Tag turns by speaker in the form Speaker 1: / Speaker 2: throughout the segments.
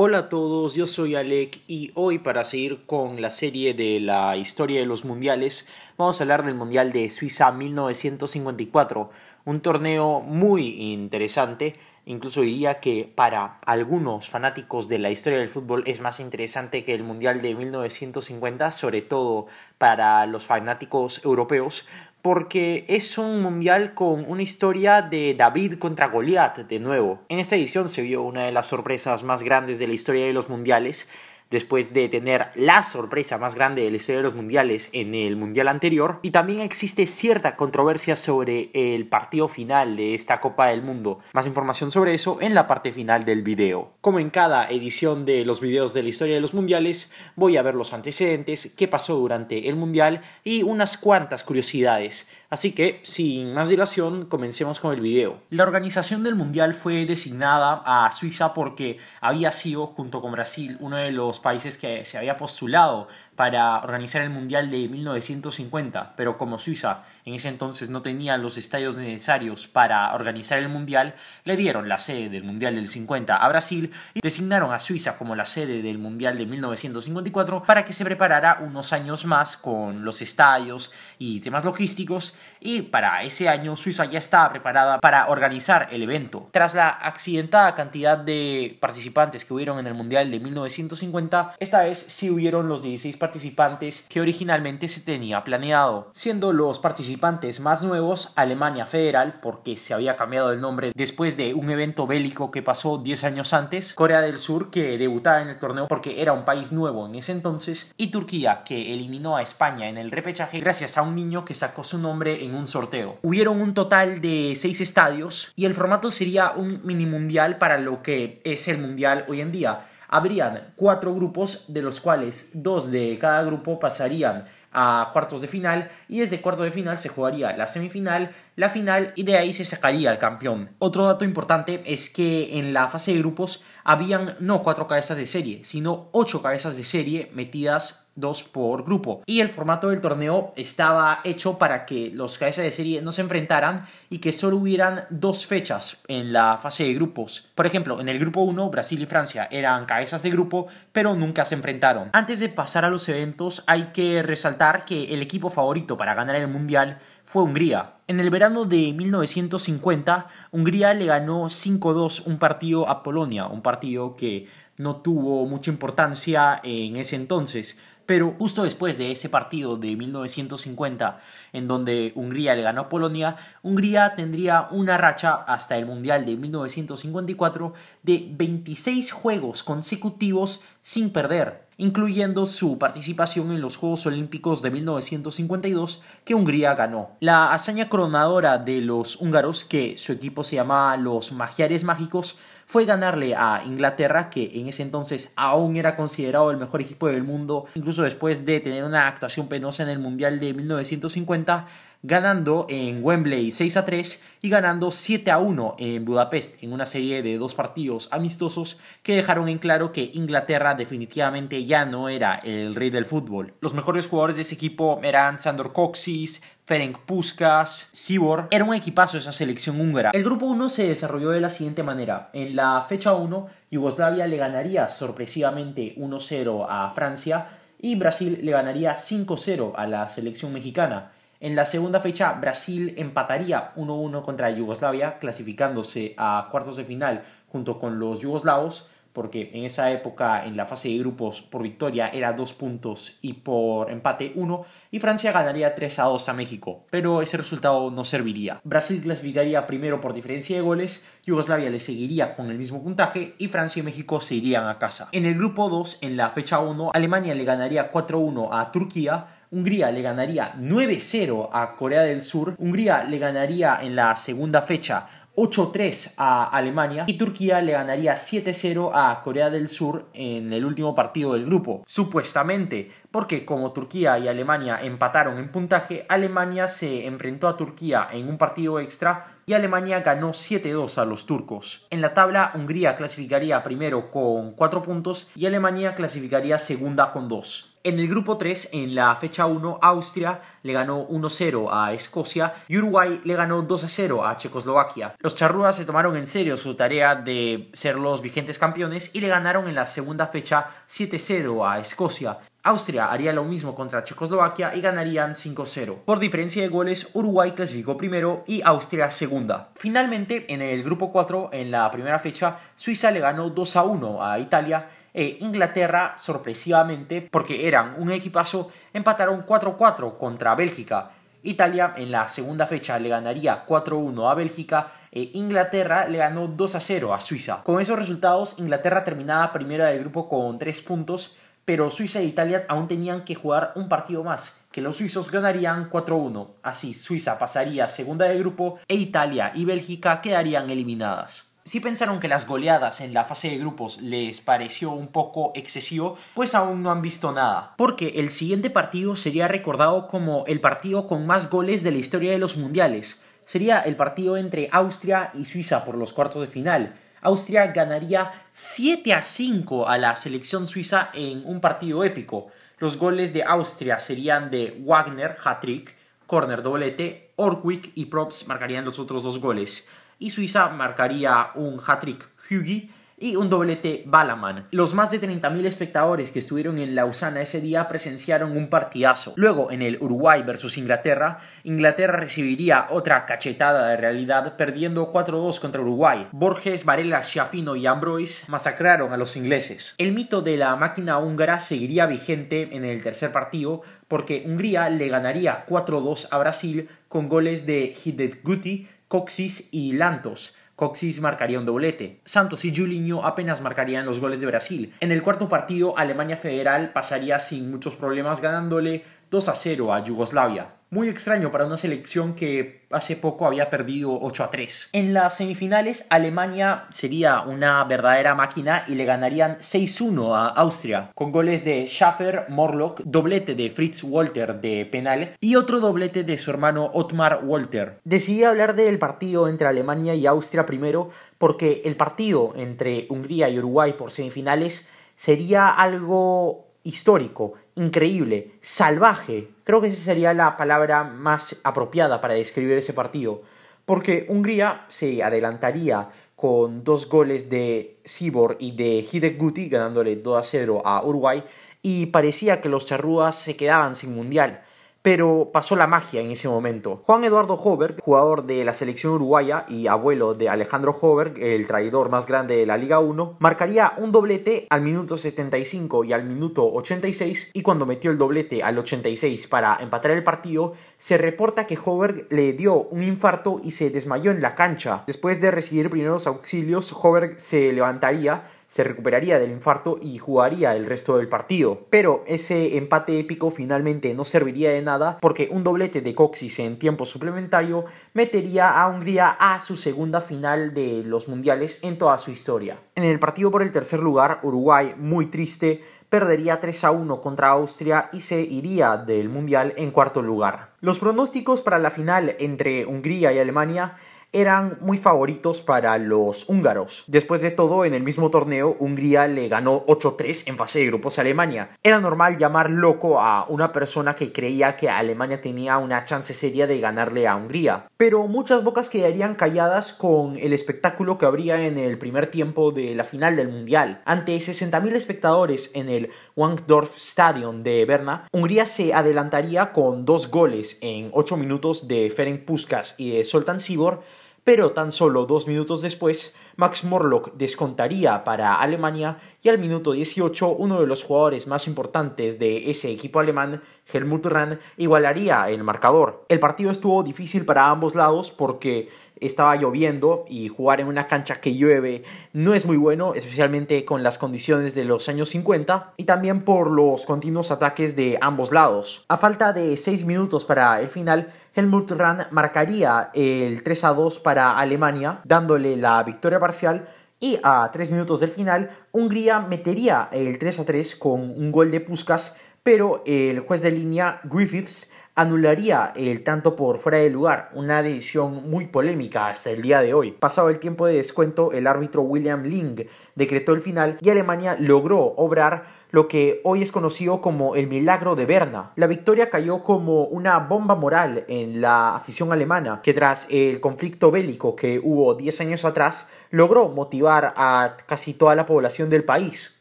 Speaker 1: Hola a todos, yo soy Alec y hoy para seguir con la serie de la historia de los mundiales vamos a hablar del Mundial de Suiza 1954, un torneo muy interesante, incluso diría que para algunos fanáticos de la historia del fútbol es más interesante que el Mundial de 1950, sobre todo para los fanáticos europeos, porque es un mundial con una historia de David contra Goliat de nuevo. En esta edición se vio una de las sorpresas más grandes de la historia de los mundiales, después de tener la sorpresa más grande de la historia de los mundiales en el mundial anterior, y también existe cierta controversia sobre el partido final de esta Copa del Mundo. Más información sobre eso en la parte final del video. Como en cada edición de los videos de la historia de los mundiales, voy a ver los antecedentes, qué pasó durante el mundial y unas cuantas curiosidades. Así que, sin más dilación, comencemos con el video. La organización del mundial fue designada a Suiza porque había sido, junto con Brasil, uno de los países que se había postulado para organizar el Mundial de 1950, pero como Suiza en ese entonces no tenía los estadios necesarios para organizar el Mundial, le dieron la sede del Mundial del 50 a Brasil y designaron a Suiza como la sede del Mundial de 1954 para que se preparara unos años más con los estadios y temas logísticos, y para ese año Suiza ya estaba preparada para organizar el evento. Tras la accidentada cantidad de participantes que hubieron en el Mundial de 1950, esta vez sí hubieron los 16 participantes que originalmente se tenía planeado, siendo los participantes más nuevos Alemania Federal, porque se había cambiado el nombre después de un evento bélico que pasó 10 años antes, Corea del Sur, que debutaba en el torneo porque era un país nuevo en ese entonces, y Turquía, que eliminó a España en el repechaje gracias a un niño que sacó su nombre en un sorteo. Hubieron un total de 6 estadios y el formato sería un mini mundial para lo que es el mundial hoy en día. Habrían 4 grupos, de los cuales 2 de cada grupo pasarían a cuartos de final, y desde cuartos de final se jugaría la semifinal, la final, y de ahí se sacaría el campeón. Otro dato importante es que en la fase de grupos habían no 4 cabezas de serie, sino 8 cabezas de serie metidas 2 por grupo, y el formato del torneo estaba hecho para que los cabezas de serie no se enfrentaran y que solo hubieran 2 fechas en la fase de grupos. Por ejemplo, en el grupo 1 Brasil y Francia eran cabezas de grupo, pero nunca se enfrentaron. Antes de pasar a los eventos, hay que resaltar que el equipo favorito para ganar el mundial fue Hungría. En el verano de 1950, Hungría le ganó 5-2 un partido a Polonia, un partido que no tuvo mucha importancia en ese entonces. Pero justo después de ese partido de 1950, en donde Hungría le ganó a Polonia, Hungría tendría una racha hasta el Mundial de 1954 de 26 juegos consecutivos sin perder, incluyendo su participación en los Juegos Olímpicos de 1952 que Hungría ganó. La hazaña coronadora de los húngaros, que su equipo se llamaba los Magiares Mágicos, fue ganarle a Inglaterra, que en ese entonces aún era considerado el mejor equipo del mundo, incluso después de tener una actuación penosa en el Mundial de 1950, ganando en Wembley 6-3 y ganando 7-1 en Budapest, en una serie de 2 partidos amistosos que dejaron en claro que Inglaterra definitivamente ya no era el rey del fútbol. Los mejores jugadores de ese equipo eran Sandor Kocsis, Ferenc Puskás, Sibor. Era un equipazo esa selección húngara. El grupo 1 se desarrolló de la siguiente manera. En la fecha 1, Yugoslavia le ganaría sorpresivamente 1-0 a Francia y Brasil le ganaría 5-0 a la selección mexicana. En la segunda fecha, Brasil empataría 1-1 contra Yugoslavia, clasificándose a cuartos de final junto con los yugoslavos, porque en esa época en la fase de grupos por victoria era 2 puntos y por empate 1, y Francia ganaría 3-2 a México, pero ese resultado no serviría. Brasil clasificaría primero por diferencia de goles, Yugoslavia le seguiría con el mismo puntaje y Francia y México se irían a casa. En el grupo 2, en la fecha 1, Alemania le ganaría 4-1 a Turquía, Hungría le ganaría 9-0 a Corea del Sur, Hungría le ganaría en la segunda fecha 8-3 a Alemania y Turquía le ganaría 7-0 a Corea del Sur en el último partido del grupo. Supuestamente, porque como Turquía y Alemania empataron en puntaje, Alemania se enfrentó a Turquía en un partido extra y Alemania ganó 7-2 a los turcos. En la tabla, Hungría clasificaría primero con 4 puntos y Alemania clasificaría segunda con 2. En el grupo 3, en la fecha 1, Austria le ganó 1-0 a Escocia y Uruguay le ganó 2-0 a Checoslovaquia. Los charrúas se tomaron en serio su tarea de ser los vigentes campeones y le ganaron en la segunda fecha 7-0 a Escocia. Austria haría lo mismo contra Checoslovaquia y ganarían 5-0. Por diferencia de goles, Uruguay clasificó primero y Austria segunda. Finalmente, en el grupo 4, en la primera fecha, Suiza le ganó 2-1 a Italia e Inglaterra, sorpresivamente, porque eran un equipazo, empataron 4-4 contra Bélgica. Italia en la segunda fecha le ganaría 4-1 a Bélgica e Inglaterra le ganó 2-0 a Suiza. Con esos resultados, Inglaterra terminaba primera del grupo con 3 puntos, pero Suiza e Italia aún tenían que jugar un partido más, que los suizos ganarían 4-1. Así, Suiza pasaría segunda del grupo e Italia y Bélgica quedarían eliminadas. Si pensaron que las goleadas en la fase de grupos les pareció un poco excesivo, pues aún no han visto nada. Porque el siguiente partido sería recordado como el partido con más goles de la historia de los mundiales. Sería el partido entre Austria y Suiza por los cuartos de final. Austria ganaría 7-5 a la selección suiza en un partido épico. Los goles de Austria serían de Wagner, hat-trick, Corner doblete, Orkwig y Probst marcarían los otros 2 goles. Y Suiza marcaría un hat-trick Hugi y un doblete Balaman. Los más de 30.000 espectadores que estuvieron en Lausana ese día presenciaron un partidazo. Luego, en el Uruguay versus Inglaterra, Inglaterra recibiría otra cachetada de realidad perdiendo 4-2 contra Uruguay. Borges, Varela, Schiaffino y Ambroise masacraron a los ingleses. El mito de la máquina húngara seguiría vigente en el tercer partido porque Hungría le ganaría 4-2 a Brasil con goles de Hiddet Guti, Coxis y Lantos. Coxis marcaría un doblete. Santos y Julinho apenas marcarían los goles de Brasil. En el cuarto partido, Alemania Federal pasaría sin muchos problemas ganándole 2-0 a Yugoslavia. Muy extraño para una selección que hace poco había perdido 8-3. En las semifinales, Alemania sería una verdadera máquina y le ganarían 6-1 a Austria, con goles de Schaffer, Morlock, doblete de Fritz Walter de penal y otro doblete de su hermano Ottmar Walter. Decidí hablar del partido entre Alemania y Austria primero porque el partido entre Hungría y Uruguay por semifinales sería algo histórico, increíble, salvaje. Creo que esa sería la palabra más apropiada para describir ese partido, porque Hungría se adelantaría con 2 goles de Sibor y de Hiddet Guti, ganándole 2-0 a Uruguay, y parecía que los charrúas se quedaban sin mundial. Pero pasó la magia en ese momento. Juan Eduardo Hoberg, jugador de la selección uruguaya y abuelo de Alejandro Hoberg, el traidor más grande de la Liga 1, marcaría un doblete al minuto 75 y al minuto 86, y cuando metió el doblete al 86 para empatar el partido, se reporta que Hoberg le dio un infarto y se desmayó en la cancha. Después de recibir primeros auxilios, Hoberg se levantaría, se recuperaría del infarto y jugaría el resto del partido. Pero ese empate épico finalmente no serviría de nada porque un doblete de Coxis en tiempo suplementario metería a Hungría a su segunda final de los mundiales en toda su historia. En el partido por el tercer lugar, Uruguay, muy triste, perdería 3-1 contra Austria y se iría del mundial en cuarto lugar. Los pronósticos para la final entre Hungría y Alemania eran muy favoritos para los húngaros. Después de todo, en el mismo torneo, Hungría le ganó 8-3 en fase de grupos a Alemania. Era normal llamar loco a una persona que creía que Alemania tenía una chance seria de ganarle a Hungría. Pero muchas bocas quedarían calladas con el espectáculo que habría en el primer tiempo de la final del Mundial. Ante 60.000 espectadores en el Wankdorf Stadion de Berna, Hungría se adelantaría con 2 goles en 8 minutos de Ferenc Puskás y de Zoltán Sibor, pero tan solo 2 minutos después, Max Morlock descontaría para Alemania y al minuto 18 uno de los jugadores más importantes de ese equipo alemán, Helmut Rahn, igualaría el marcador. El partido estuvo difícil para ambos lados porque estaba lloviendo y jugar en una cancha que llueve no es muy bueno, especialmente con las condiciones de los años 50 y también por los continuos ataques de ambos lados. A falta de 6 minutos para el final, Helmut Rahn marcaría el 3-2 para Alemania, dándole la victoria parcial, y a 3 minutos del final, Hungría metería el 3-3 con un gol de Puskás pero el juez de línea Griffiths anularía el tanto por fuera de lugar, una decisión muy polémica hasta el día de hoy. Pasado el tiempo de descuento, el árbitro William Ling decretó el final y Alemania logró obrar lo que hoy es conocido como el milagro de Berna. La victoria cayó como una bomba moral en la afición alemana, que tras el conflicto bélico que hubo 10 años atrás, logró motivar a casi toda la población del país.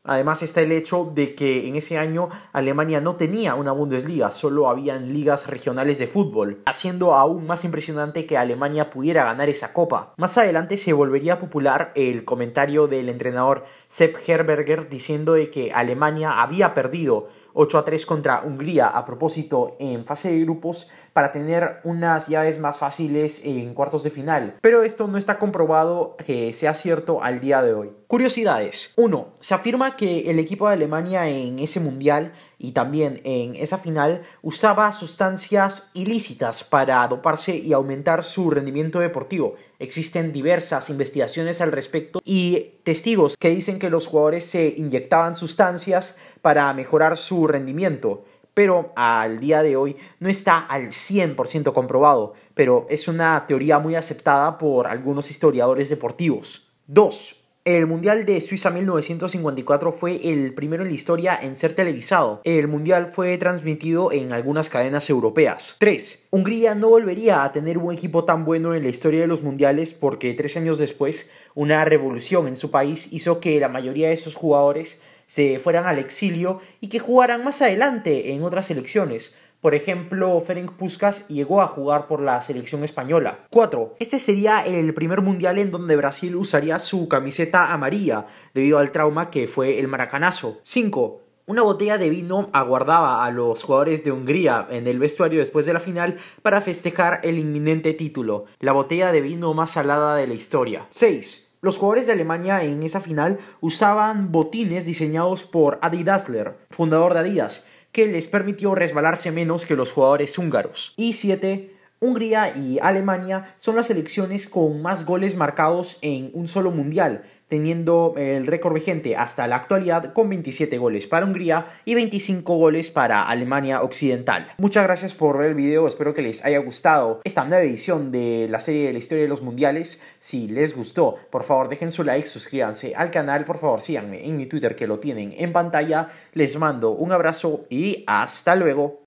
Speaker 1: Además está el hecho de que en ese año Alemania no tenía una Bundesliga, solo habían ligas regionales de fútbol, haciendo aún más impresionante que Alemania pudiera ganar esa copa. Más adelante se volvería popular el comentario del entrenador Sepp Herberger diciendo de que Alemania había perdido 8-3 contra Hungría a propósito en fase de grupos para tener unas llaves más fáciles en cuartos de final. Pero esto no está comprobado que sea cierto al día de hoy. Curiosidades. 1. Se afirma que el equipo de Alemania en ese mundial y también en esa final usaba sustancias ilícitas para doparse y aumentar su rendimiento deportivo. Existen diversas investigaciones al respecto y testigos que dicen que los jugadores se inyectaban sustancias para mejorar su rendimiento, pero al día de hoy no está al 100% comprobado, pero es una teoría muy aceptada por algunos historiadores deportivos. 2. El Mundial de Suiza 1954 fue el primero en la historia en ser televisado. El Mundial fue transmitido en algunas cadenas europeas. 3. Hungría no volvería a tener un equipo tan bueno en la historia de los mundiales porque 3 años después una revolución en su país hizo que la mayoría de sus jugadores se fueran al exilio y que jugaran más adelante en otras selecciones. Por ejemplo, Ferenc Puskás llegó a jugar por la selección española. 4. Este sería el primer mundial en donde Brasil usaría su camiseta amarilla debido al trauma que fue el maracanazo. 5. Una botella de vino aguardaba a los jugadores de Hungría en el vestuario después de la final para festejar el inminente título, la botella de vino más salada de la historia. 6. Los jugadores de Alemania en esa final usaban botines diseñados por Adi Dassler, fundador de Adidas, que les permitió resbalarse menos que los jugadores húngaros. Y 7. Hungría y Alemania son las selecciones con más goles marcados en un solo mundial, teniendo el récord vigente hasta la actualidad con 27 goles para Hungría y 25 goles para Alemania Occidental. Muchas gracias por ver el video, espero que les haya gustado esta nueva edición de la serie de la historia de los mundiales. Si les gustó, por favor dejen su like, suscríbanse al canal, por favor síganme en mi Twitter que lo tienen en pantalla. Les mando un abrazo y hasta luego.